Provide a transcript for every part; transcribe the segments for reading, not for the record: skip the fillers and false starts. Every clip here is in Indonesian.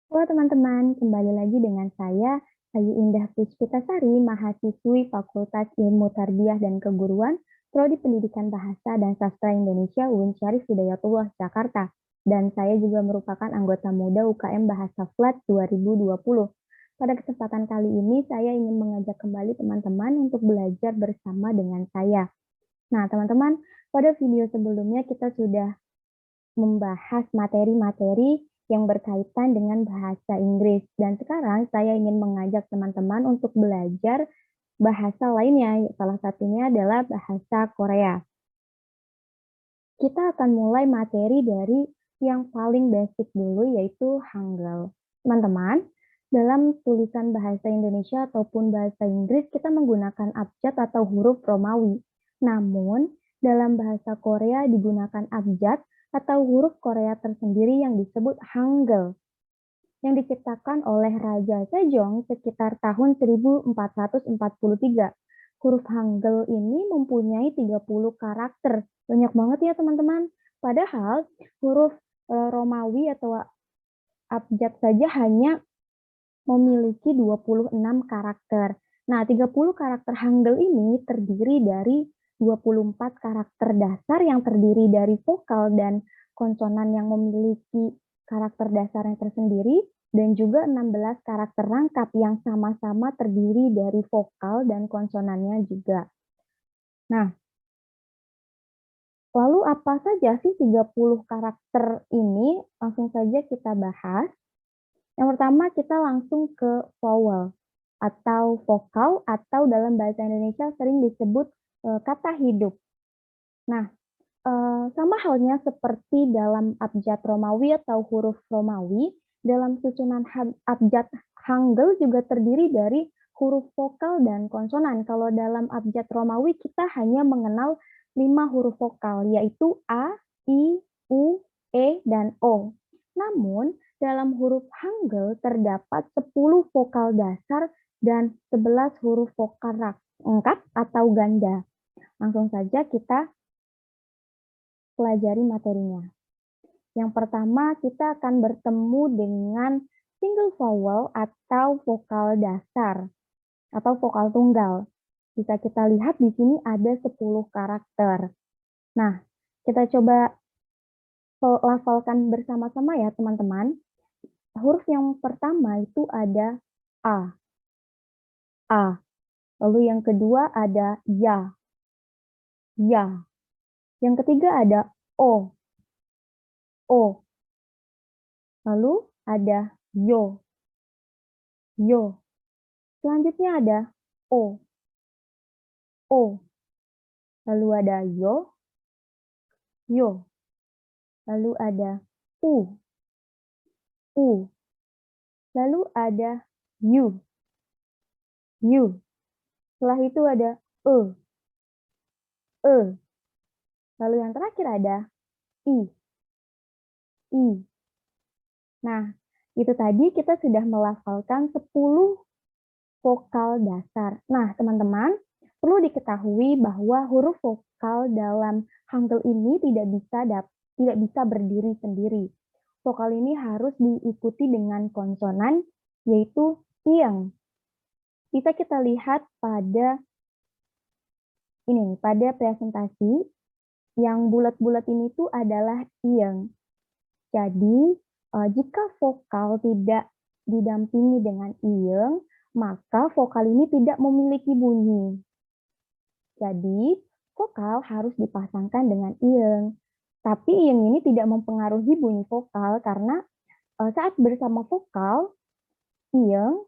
Halo teman-teman, kembali lagi dengan saya, Ayu Indah Puspitasari, mahasiswi Fakultas Ilmu Tarbiyah dan Keguruan, Prodi Pendidikan Bahasa dan Sastra Indonesia UIN Syarif Hidayatullah, Jakarta. Dan saya juga merupakan anggota muda UKM Bahasa Flat 2020. Pada kesempatan kali ini, saya ingin mengajak kembali teman-teman untuk belajar bersama dengan saya. Nah, teman-teman, pada video sebelumnya kita sudah membahas materi-materi yang berkaitan dengan bahasa Inggris. Dan sekarang saya ingin mengajak teman-teman untuk belajar bahasa lainnya. Salah satunya adalah bahasa Korea. Kita akan mulai materi dari yang paling basic dulu, yaitu Hangul. Teman-teman, dalam tulisan bahasa Indonesia ataupun bahasa Inggris, kita menggunakan abjad atau huruf Romawi. Namun, dalam bahasa Korea digunakan abjad atau huruf Korea tersendiri yang disebut Hangul, yang diciptakan oleh Raja Sejong sekitar tahun 1443. Huruf Hangul ini mempunyai 30 karakter. Banyak banget ya teman-teman. Padahal huruf Romawi atau abjad saja hanya memiliki 26 karakter. Nah, 30 karakter Hangul ini terdiri dari 24 karakter dasar yang terdiri dari vokal dan konsonan yang memiliki karakter dasar yang tersendiri, dan juga 16 karakter rangkap yang sama-sama terdiri dari vokal dan konsonannya juga. Nah, lalu apa saja sih 30 karakter ini? Langsung saja kita bahas. Yang pertama kita langsung ke vowel atau vokal atau dalam bahasa Indonesia sering disebut kata hidup. Nah, sama halnya seperti dalam abjad Romawi atau huruf Romawi, dalam susunan abjad Hangul juga terdiri dari huruf vokal dan konsonan. Kalau dalam abjad Romawi kita hanya mengenal 5 huruf vokal, yaitu A, I, U, E, dan O. Namun, dalam huruf Hangul terdapat 10 vokal dasar dan 11 huruf vokal rangkap atau ganda. Langsung saja kita pelajari materinya. Yang pertama, kita akan bertemu dengan single vowel atau vokal dasar atau vokal tunggal. Bisa kita lihat di sini ada 10 karakter. Nah, kita coba lafalkan bersama-sama ya teman-teman. Huruf yang pertama itu ada A. A. Lalu yang kedua ada Ya. Ya. Yang ketiga ada O. O. Lalu ada Yo. Yo. Selanjutnya ada O. O. Lalu ada Yo. Yo. Lalu ada U. U. Lalu ada U. U. Setelah itu ada E. E. Lalu yang terakhir ada I. I. Nah, itu tadi kita sudah melafalkan 10 vokal dasar. Nah, teman-teman, perlu diketahui bahwa huruf vokal dalam Hangul ini tidak bisa berdiri sendiri. Vokal ini harus diikuti dengan konsonan, yaitu ieng. Bisa kita lihat pada presentasi yang bulat-bulat ini tuh adalah ieng. Jadi, jika vokal tidak didampingi dengan ieng, maka vokal ini tidak memiliki bunyi. Jadi, vokal harus dipasangkan dengan ieng. Tapi ieng ini tidak mempengaruhi bunyi vokal karena saat bersama vokal, ieng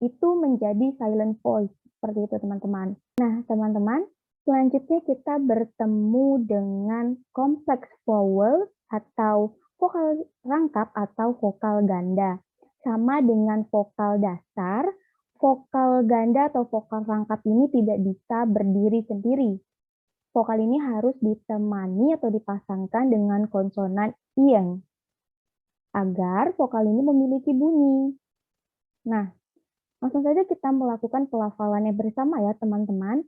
itu menjadi silent voice. Seperti itu, teman-teman. Nah, teman-teman, selanjutnya kita bertemu dengan kompleks vowel atau vokal rangkap atau vokal ganda. Sama dengan vokal dasar, vokal ganda atau vokal rangkap ini tidak bisa berdiri sendiri. Vokal ini harus ditemani atau dipasangkan dengan konsonan ieng agar vokal ini memiliki bunyi. Nah, langsung saja kita melakukan pelafalannya bersama ya teman-teman.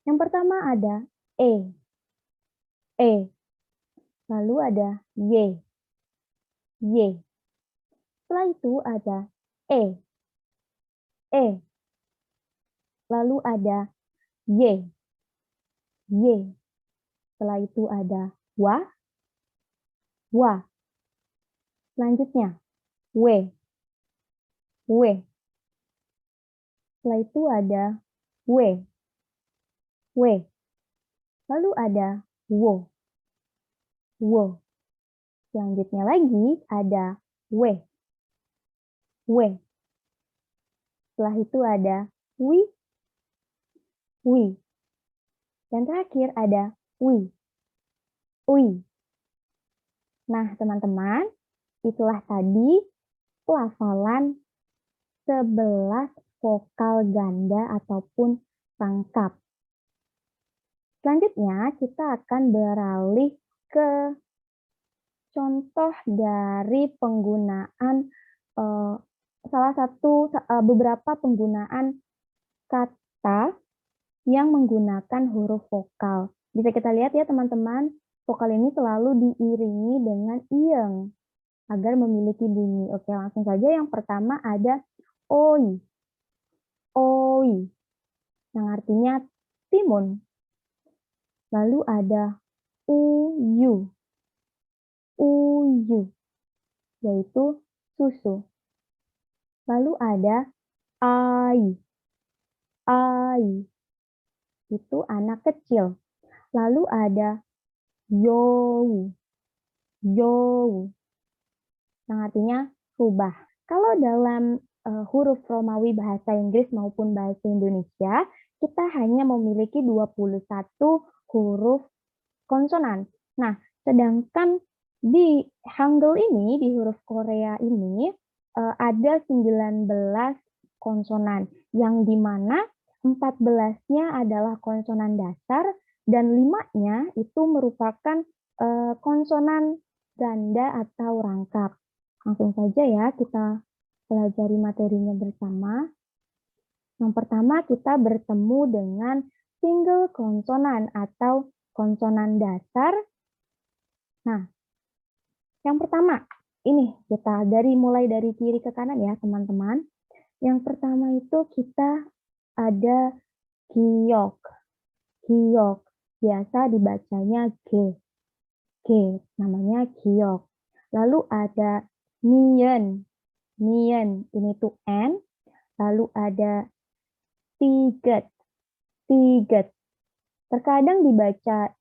Yang pertama ada E. E. Lalu ada Y. Y. Setelah itu ada E, E. Lalu ada Y, Y. Setelah itu ada WA, WA. Selanjutnya W, W. Setelah itu ada W, W. Lalu ada WO, WO. Selanjutnya lagi ada W, W. Setelah itu ada WI, WI. Dan terakhir ada UI, UI. Nah, teman-teman, itulah tadi pelafalan 11 vokal ganda ataupun rangkap. Selanjutnya, kita akan beralih ke contoh dari penggunaan beberapa penggunaan kata yang menggunakan huruf vokal. Bisa kita lihat ya teman-teman, vokal ini selalu diiringi dengan ieng agar memiliki bunyi. Oke, langsung saja yang pertama ada oi, oi, yang artinya timun. Lalu ada uyu, uyu, yaitu susu. Lalu ada ai, ai, itu anak kecil. Lalu ada you, you, yang artinya rubah. Kalau dalam huruf Romawi bahasa Inggris maupun bahasa Indonesia, kita hanya memiliki 21 huruf konsonan. Nah, sedangkan di Hangul ini, di huruf Korea ini, ada 19 konsonan, yang dimana 14-nya adalah konsonan dasar, dan 5-nya itu merupakan konsonan ganda atau rangkap. Langsung saja ya kita pelajari materinya bersama. Yang pertama kita bertemu dengan single konsonan atau konsonan dasar. Nah, yang pertama ini kita mulai dari kiri ke kanan ya teman-teman. Yang pertama itu kita ada giok, giok, biasa dibacanya G, G, namanya giok. Lalu ada nian, nian, ini tuh N. Lalu ada tiget, tiget. Terkadang dibaca,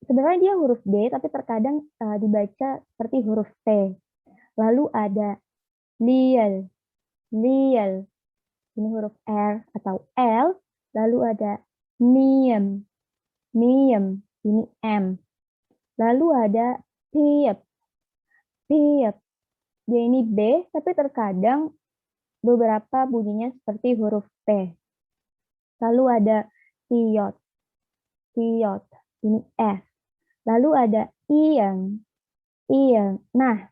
sebenarnya dia huruf D, tapi terkadang dibaca seperti huruf T. Lalu ada liel, liel, ini huruf R atau L. Lalu ada miem, miem, ini M. Lalu ada piep, piep, dia ini B, tapi terkadang beberapa bunyinya seperti huruf T. Lalu ada tiot, tiot, ini F. Lalu ada ieng, ieng. Nah,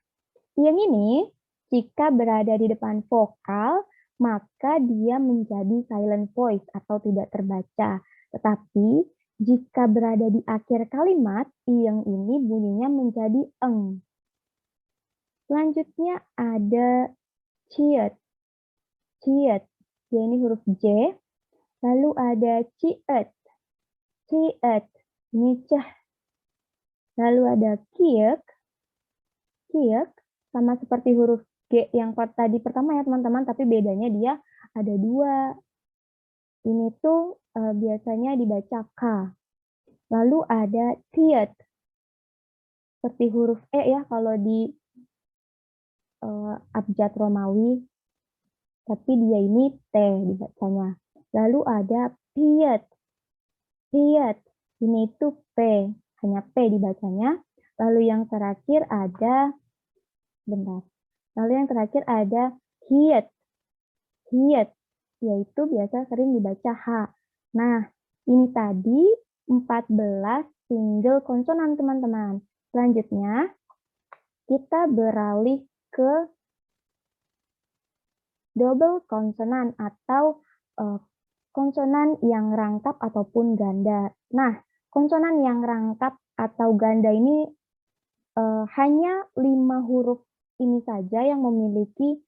ieng ini jika berada di depan vokal, maka dia menjadi silent voice atau tidak terbaca. Tetapi jika berada di akhir kalimat, ieng ini bunyinya menjadi eng. Selanjutnya ada ciet, ciet, dia ini huruf J. Lalu ada ciet, ciet, ini ceh. Lalu ada kiek, kiek, sama seperti huruf G yang tadi pertama ya teman-teman, tapi bedanya dia ada 2. Ini tuh biasanya dibaca K. Lalu ada tiet, seperti huruf E ya kalau di abjad Romawi, tapi dia ini T dibacanya. Lalu ada piet, piet, ini tuh P, hanya P dibacanya. Lalu yang terakhir ada, bentar. Lalu yang terakhir ada hiet, hiet, yaitu biasa sering dibaca H. Nah, ini tadi 14 single konsonan teman-teman. Selanjutnya, kita beralih ke double konsonan atau konsonan yang rangkap ataupun ganda. Nah, konsonan yang rangkap atau ganda ini hanya 5 huruf ini saja yang memiliki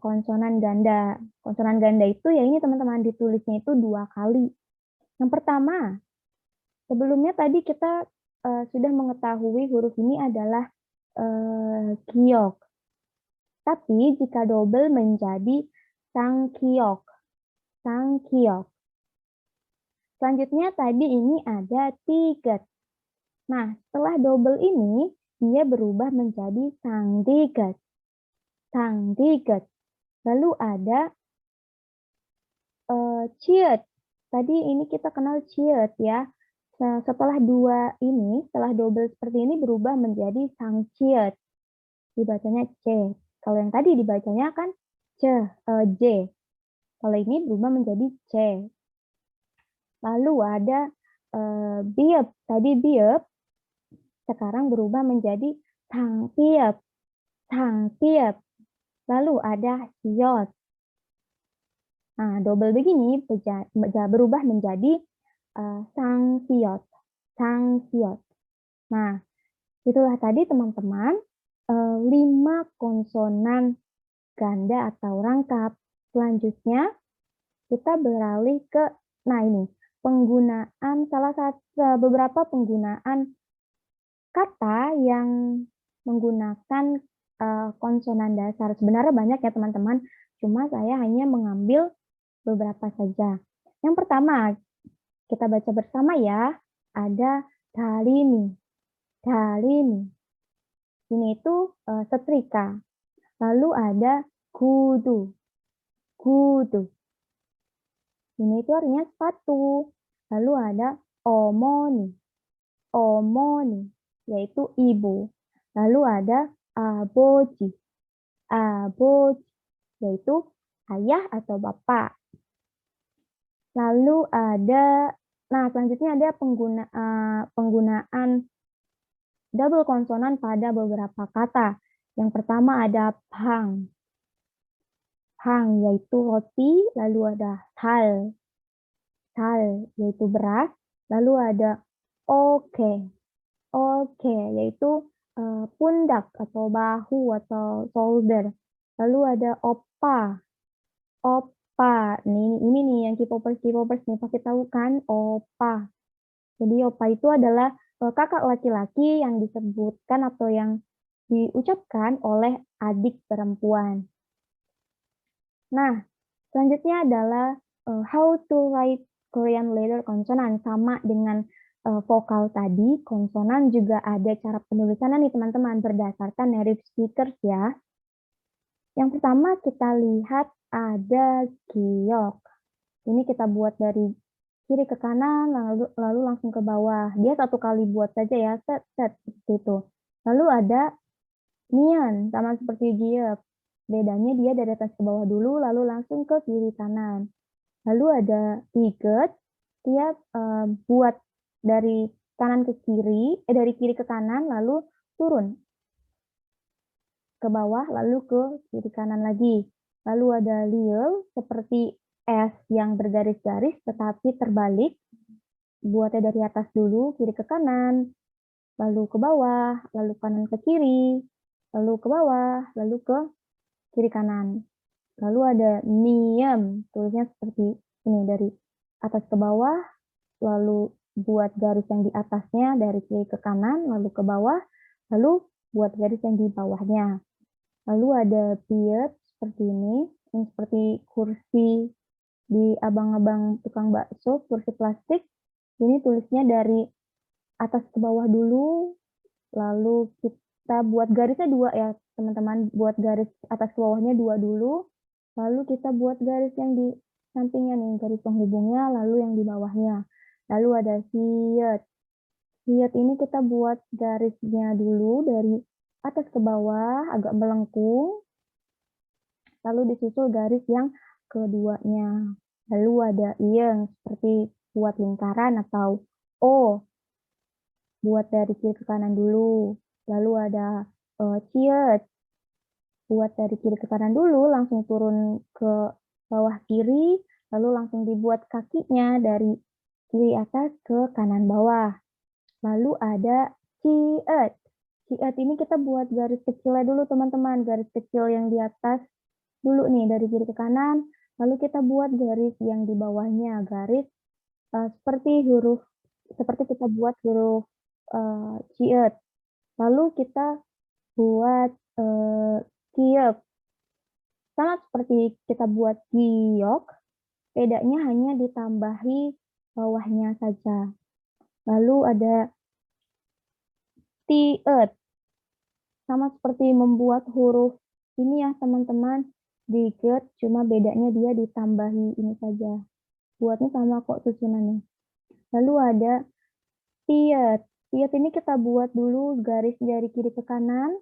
konsonan ganda. Konsonan ganda itu ya ini teman-teman, ditulisnya itu 2 kali. Yang pertama, sebelumnya tadi kita sudah mengetahui huruf ini adalah giok. Tapi jika double menjadi sangkiok. Sangkiok. Selanjutnya tadi ini ada tiget. Nah, setelah double ini, dia berubah menjadi sangdiget. Sangdiget. Lalu ada ciet. Tadi ini kita kenal ciet ya. Setelah setelah double seperti ini berubah menjadi sangciet. Dibacanya C. Kalau yang tadi dibacanya kan J. Kalau ini berubah menjadi C. Lalu ada biep. Tadi biep, sekarang berubah menjadi tangtiep. Tangtiep. Lalu ada siot. Nah, double begini berubah menjadi sangsiot. Sangsiot. Nah, itulah tadi teman-teman 5 konsonan ganda atau rangkap. Selanjutnya kita beralih ke ini penggunaan beberapa penggunaan kata yang menggunakan konsonan dasar. Sebenarnya banyak ya teman-teman, cuma saya hanya mengambil beberapa saja. Yang pertama, kita baca bersama ya, ada dalini. Dalini. Ini itu setrika. Lalu ada gudu. Gudu. Ini itu artinya sepatu. Lalu ada omoni. Omoni, yaitu ibu. Lalu ada aboji. Aboji, yaitu ayah atau bapak. Lalu ada, selanjutnya ada penggunaan double konsonan pada beberapa kata. Yang pertama ada pang. Pang yaitu roti, lalu ada tal. Tal yaitu beras, lalu ada oke. Oke yaitu pundak atau bahu atau shoulder. Lalu ada opa. Opa. Ini nih yang K-popers nih pasti tahu kan opa. Jadi opa itu adalah kakak laki-laki yang disebutkan atau yang diucapkan oleh adik perempuan. Nah, selanjutnya adalah how to write Korean letter consonant. Sama dengan vokal tadi, konsonan juga ada cara penulisannya nih teman-teman berdasarkan native speakers ya. Yang pertama kita lihat ada giok. Ini kita buat dari kiri ke kanan, lalu langsung ke bawah. Dia satu kali buat saja ya, set seperti itu. Lalu ada nian, sama seperti giok. Bedanya dia dari atas ke bawah dulu, lalu langsung ke kiri kanan. Lalu ada tiget, dia buat dari kanan ke kiri, dari kiri ke kanan, lalu turun ke bawah, lalu ke kiri kanan lagi. Lalu ada liel, seperti S yang bergaris-garis, tetapi terbalik. Buatnya dari atas dulu, kiri ke kanan, lalu ke bawah, lalu kanan ke kiri, lalu ke bawah, lalu ke kiri kanan. Lalu ada niem, tulisnya seperti ini, dari atas ke bawah, lalu buat garis yang di atasnya dari kiri ke kanan, lalu ke bawah, lalu buat garis yang di bawahnya. Lalu ada piet, seperti ini seperti kursi di abang-abang tukang bakso, kursi plastik. Ini tulisnya dari atas ke bawah dulu, lalu kita buat garisnya 2 ya teman-teman, buat garis atas ke bawahnya 2 dulu, lalu kita buat garis yang di sampingnya nih, garis penghubungnya, lalu yang di bawahnya. Lalu ada siet. Siet ini kita buat garisnya dulu dari atas ke bawah, agak melengkung, lalu disusul garis yang keduanya. Lalu ada iyeng, seperti buat lingkaran atau O. Buat dari kiri ke kanan dulu. Lalu ada ciet. Buat dari kiri ke kanan dulu, langsung turun ke bawah kiri, lalu langsung dibuat kakinya dari kiri atas ke kanan bawah. Lalu ada ciet. Ciat ini kita buat garis kecilnya dulu teman-teman, garis kecil yang di atas dulu nih dari kiri ke kanan, lalu kita buat garis yang di bawahnya, garis seperti kita buat huruf ciat. Lalu kita buat kiek, sama seperti kita buat giok, bedanya hanya ditambahi bawahnya saja. Lalu ada tiet, sama seperti membuat huruf ini ya teman-teman, diget, cuma bedanya dia ditambahi ini saja. Buatnya sama kok susunannya. Lalu ada tiet. Tiet ini kita buat dulu garis dari kiri ke kanan,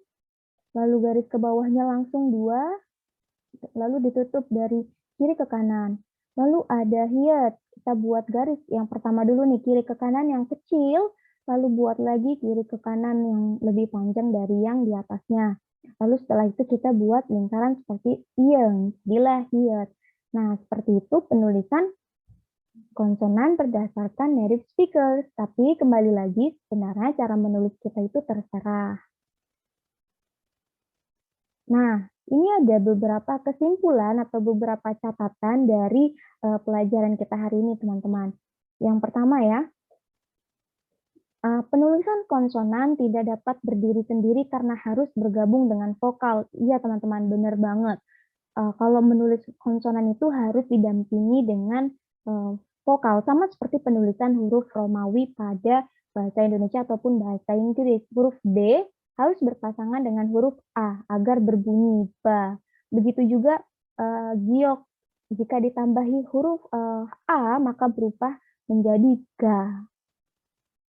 lalu garis ke bawahnya langsung 2, lalu ditutup dari kiri ke kanan. Lalu ada hiet, kita buat garis yang pertama dulu nih, kiri ke kanan yang kecil, lalu buat lagi kiri ke kanan yang lebih panjang dari yang di atasnya. Lalu setelah itu kita buat lingkaran seperti iyeng, bila hiet. Nah, seperti itu penulisan konsonan berdasarkan native speakers, tapi kembali lagi sebenarnya cara menulis kita itu terserah. Nah, ini ada beberapa kesimpulan atau beberapa catatan dari pelajaran kita hari ini, teman-teman. Yang pertama ya, penulisan konsonan tidak dapat berdiri sendiri karena harus bergabung dengan vokal. Iya, teman-teman, benar banget. Kalau menulis konsonan itu harus didampingi dengan vokal, sama seperti penulisan huruf Romawi pada bahasa Indonesia ataupun bahasa Inggris. Huruf B harus berpasangan dengan huruf A agar berbunyi ba. Begitu juga giok, jika ditambahi huruf A maka berubah menjadi ga.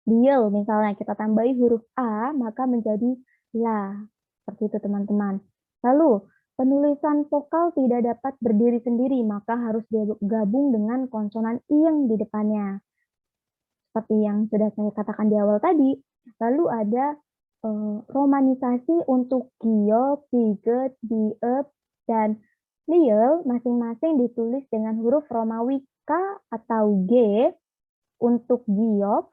Diel misalnya kita tambahi huruf A maka menjadi la. Seperti itu teman-teman. Lalu penulisan vokal tidak dapat berdiri sendiri, maka harus digabung dengan konsonan iyeng di depannya. Seperti yang sudah saya katakan di awal tadi. Lalu ada romanisasi untuk gio, biget, biep, dan liel masing-masing ditulis dengan huruf Romawi K atau G untuk giok,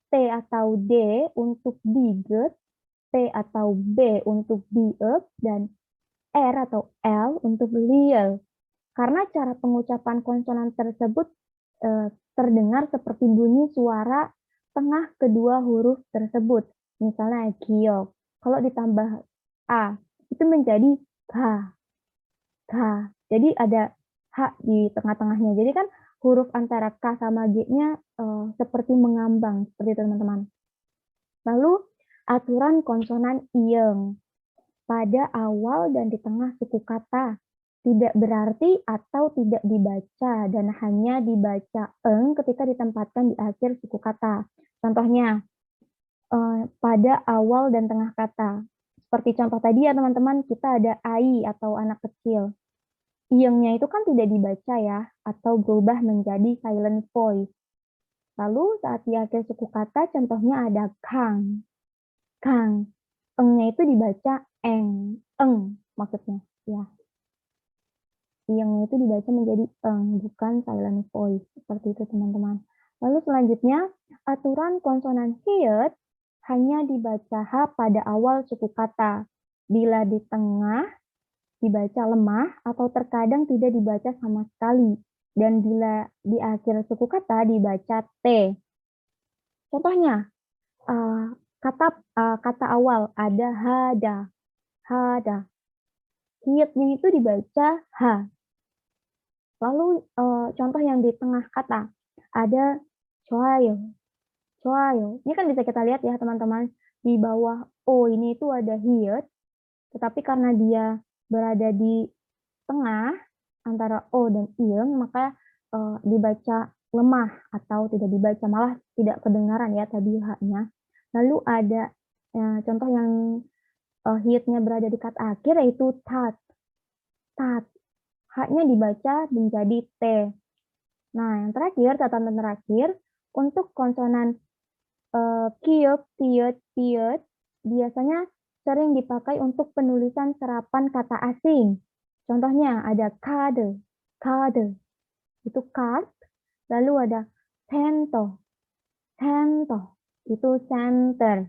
T atau D untuk biget, P atau B untuk biep, dan R atau L untuk liel. Karena cara pengucapan konsonan tersebut terdengar seperti bunyi suara tengah kedua huruf tersebut. Misalnya giok. Kalau ditambah A, itu menjadi K. K. Jadi ada H di tengah-tengahnya. Jadi kan huruf antara K sama G-nya seperti mengambang. Seperti itu teman-teman. Lalu aturan konsonan iyeng. Pada awal dan di tengah suku kata. Tidak berarti atau tidak dibaca dan hanya dibaca eng ketika ditempatkan di akhir suku kata. Contohnya, pada awal dan tengah kata. Seperti contoh tadi ya teman-teman, kita ada ai atau anak kecil. Iyengnya itu kan tidak dibaca ya, atau berubah menjadi silent voice. Lalu saat di akhir suku kata, contohnya ada kang. Kang. Engnya itu dibaca eng. Eng maksudnya. Ya. Iyengnya itu dibaca menjadi eng, bukan silent voice. Seperti itu teman-teman. Lalu selanjutnya, aturan konsonan hiet hanya dibaca H pada awal suku kata. Bila di tengah, dibaca lemah atau terkadang tidak dibaca sama sekali. Dan bila di akhir suku kata, dibaca T. Contohnya, kata awal ada hada. Hada. Hietnya itu dibaca H. Lalu contoh yang di tengah kata, ada choayo. Choayo. Ini kan bisa kita lihat ya teman-teman, di bawah O ini itu ada hiet, tetapi karena dia berada di tengah antara O dan iyeng, maka dibaca lemah atau tidak dibaca, malah tidak kedengaran ya tadi H-nya. Lalu ada contoh yang hietnya berada di kata akhir, yaitu tat. Tat. H-nya dibaca menjadi T. Nah, yang terakhir, catatan terakhir, untuk konsonan kiep, tiet, piet, biasanya sering dipakai untuk penulisan serapan kata asing. Contohnya ada kade, kade, itu card, lalu ada tento, tento, itu center.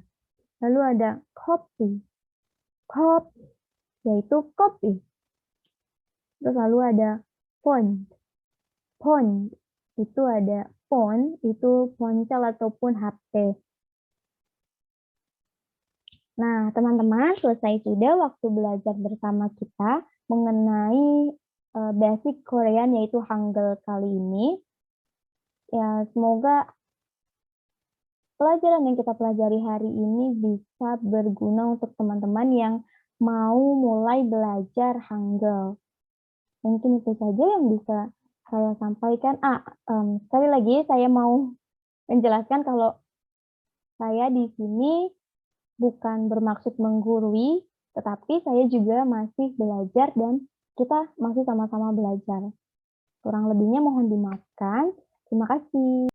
Lalu ada kopi, kop, yaitu kopi. Terus lalu ada pond, pond, itu ada phone, itu ponsel ataupun HP. Nah, teman-teman, selesai sudah waktu belajar bersama kita mengenai basic Korean yaitu Hangul kali ini. Ya, semoga pelajaran yang kita pelajari hari ini bisa berguna untuk teman-teman yang mau mulai belajar Hangul. Mungkin itu saja yang bisa saya sampaikan. Sekali lagi saya mau menjelaskan kalau saya di sini bukan bermaksud menggurui, tetapi saya juga masih belajar dan kita masih sama-sama belajar. Kurang lebihnya mohon dimaafkan. Terima kasih.